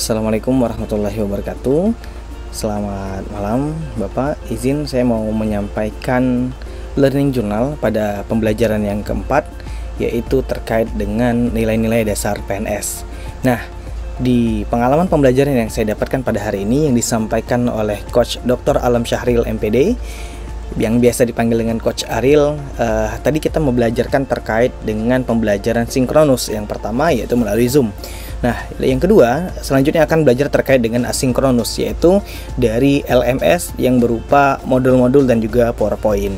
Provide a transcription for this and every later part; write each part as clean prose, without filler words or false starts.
Assalamualaikum warahmatullahi wabarakatuh. Selamat malam Bapak. Izin saya mau menyampaikan learning journal pada pembelajaran yang keempat, yaitu terkait dengan nilai-nilai dasar PNS. Nah, di pengalaman pembelajaran yang saya dapatkan pada hari ini yang disampaikan oleh Coach Dr. Alam Syahril MPD, yang biasa dipanggil dengan Coach Aril, tadi kita membelajarkan terkait dengan pembelajaran sinkronus. Yang pertama yaitu melalui Zoom. Nah, yang kedua selanjutnya akan belajar terkait dengan asinkronus, yaitu dari LMS yang berupa modul-modul dan juga PowerPoint.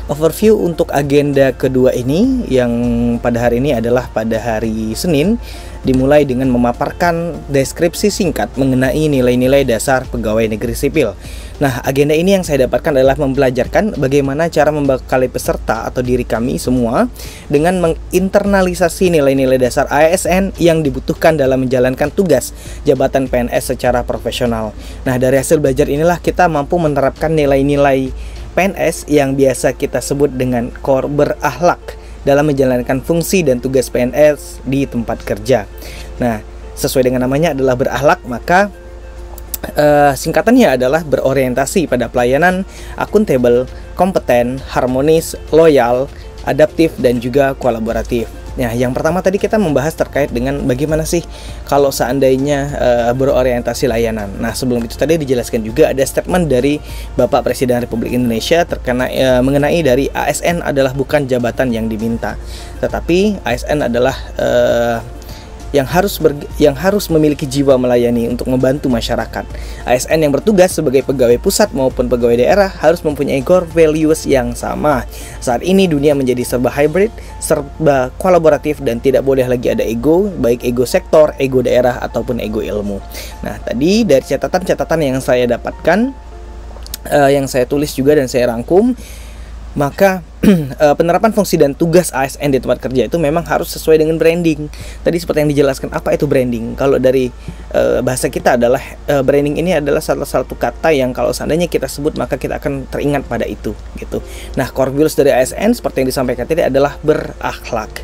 Overview untuk agenda kedua ini yang pada hari ini adalah pada hari Senin, dimulai dengan memaparkan deskripsi singkat mengenai nilai-nilai dasar pegawai negeri sipil. Nah, agenda ini yang saya dapatkan adalah mempelajarkan bagaimana cara membekali peserta atau diri kami semua dengan menginternalisasi nilai-nilai dasar ASN yang dibutuhkan dalam menjalankan tugas jabatan PNS secara profesional. Nah, dari hasil belajar inilah kita mampu menerapkan nilai-nilai PNS yang biasa kita sebut dengan core berakhlak dalam menjalankan fungsi dan tugas PNS di tempat kerja. Nah, sesuai dengan namanya adalah berakhlak, maka singkatannya adalah berorientasi pada pelayanan akuntabel, kompeten, harmonis, loyal, adaptif, dan juga kolaboratif. Nah, yang pertama tadi kita membahas terkait dengan bagaimana sih kalau seandainya berorientasi layanan. Nah, sebelum itu tadi dijelaskan juga ada statement dari Bapak Presiden Republik Indonesia mengenai dari ASN adalah bukan jabatan yang diminta, tetapi ASN adalah yang harus memiliki jiwa melayani untuk membantu masyarakat. ASN yang bertugas sebagai pegawai pusat maupun pegawai daerah harus mempunyai core values yang sama. Saat ini dunia menjadi serba hybrid, serba kolaboratif, dan tidak boleh lagi ada ego, baik ego sektor, ego daerah, ataupun ego ilmu. Nah, tadi dari catatan-catatan yang saya dapatkan, yang saya tulis juga dan saya rangkum, maka penerapan fungsi dan tugas ASN di tempat kerja itu memang harus sesuai dengan branding. Tadi seperti yang dijelaskan, apa itu branding? Kalau dari bahasa kita adalah branding ini adalah salah satu kata yang kalau seandainya kita sebut maka kita akan teringat pada itu gitu. Nah, core values dari ASN seperti yang disampaikan tadi adalah berakhlak.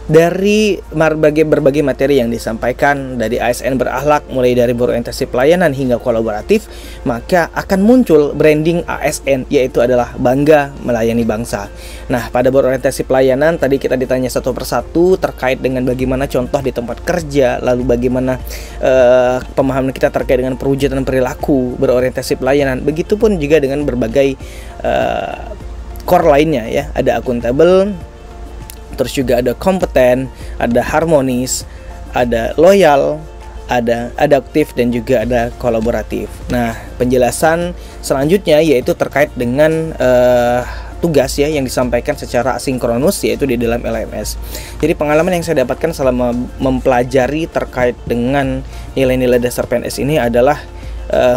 Dari berbagai materi yang disampaikan dari ASN berakhlak, mulai dari berorientasi pelayanan hingga kolaboratif, maka akan muncul branding ASN, yaitu adalah bangga melayani bangsa. Nah, pada berorientasi pelayanan tadi kita ditanya satu persatu terkait dengan bagaimana contoh di tempat kerja, lalu bagaimana pemahaman kita terkait dengan perwujudan perilaku berorientasi pelayanan. Begitupun juga dengan berbagai core lainnya ya, ada akuntabel, terus juga ada kompeten, ada harmonis, ada loyal, ada adaptif, dan juga ada kolaboratif. Nah, penjelasan selanjutnya yaitu terkait dengan tugas ya yang disampaikan secara asinkronus, yaitu di dalam LMS. Jadi pengalaman yang saya dapatkan selama mempelajari terkait dengan nilai-nilai dasar PNS ini adalah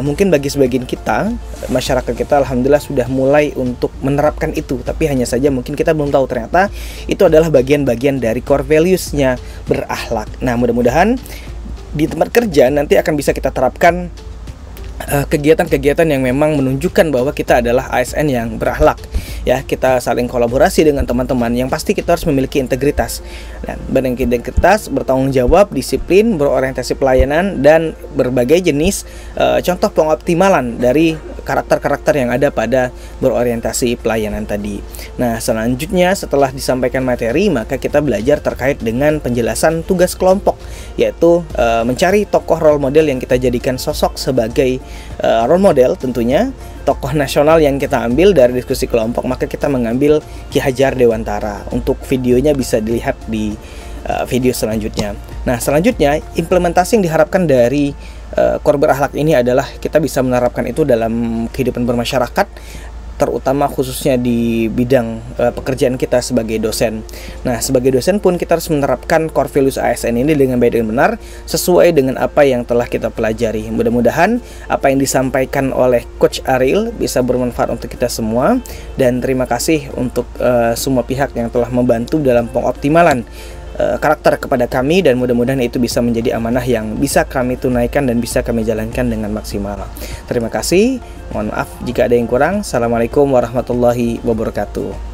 mungkin bagi sebagian kita, masyarakat kita alhamdulillah sudah mulai untuk menerapkan itu, tapi hanya saja mungkin kita belum tahu ternyata itu adalah bagian-bagian dari core values-nya berakhlak. Nah, mudah-mudahan di tempat kerja nanti akan bisa kita terapkan kegiatan-kegiatan yang memang menunjukkan bahwa kita adalah ASN yang berakhlak ya. Kita saling kolaborasi dengan teman-teman, yang pasti kita harus memiliki integritas. Dan berintegritas, bertanggung jawab, disiplin, berorientasi pelayanan, dan berbagai jenis contoh pengoptimalan dari karakter-karakter yang ada pada berorientasi pelayanan tadi. Nah, selanjutnya setelah disampaikan materi, maka kita belajar terkait dengan penjelasan tugas kelompok, yaitu mencari tokoh role model yang kita jadikan sosok sebagai role model. Tentunya tokoh nasional yang kita ambil dari diskusi kelompok, maka kita mengambil Ki Hajar Dewantara. Untuk videonya bisa dilihat di video selanjutnya. Nah, selanjutnya implementasi yang diharapkan dari core berakhlak ini adalah kita bisa menerapkan itu dalam kehidupan bermasyarakat, terutama khususnya di bidang pekerjaan kita sebagai dosen. Nah, sebagai dosen pun kita harus menerapkan core values ASN ini dengan baik dan benar sesuai dengan apa yang telah kita pelajari. Mudah-mudahan apa yang disampaikan oleh Coach Aril bisa bermanfaat untuk kita semua, dan terima kasih untuk semua pihak yang telah membantu dalam pengoptimalan karakter kepada kami, dan mudah-mudahan itu bisa menjadi amanah yang bisa kami tunaikan dan bisa kami jalankan dengan maksimal. Terima kasih, mohon maaf jika ada yang kurang. Assalamualaikum warahmatullahi wabarakatuh.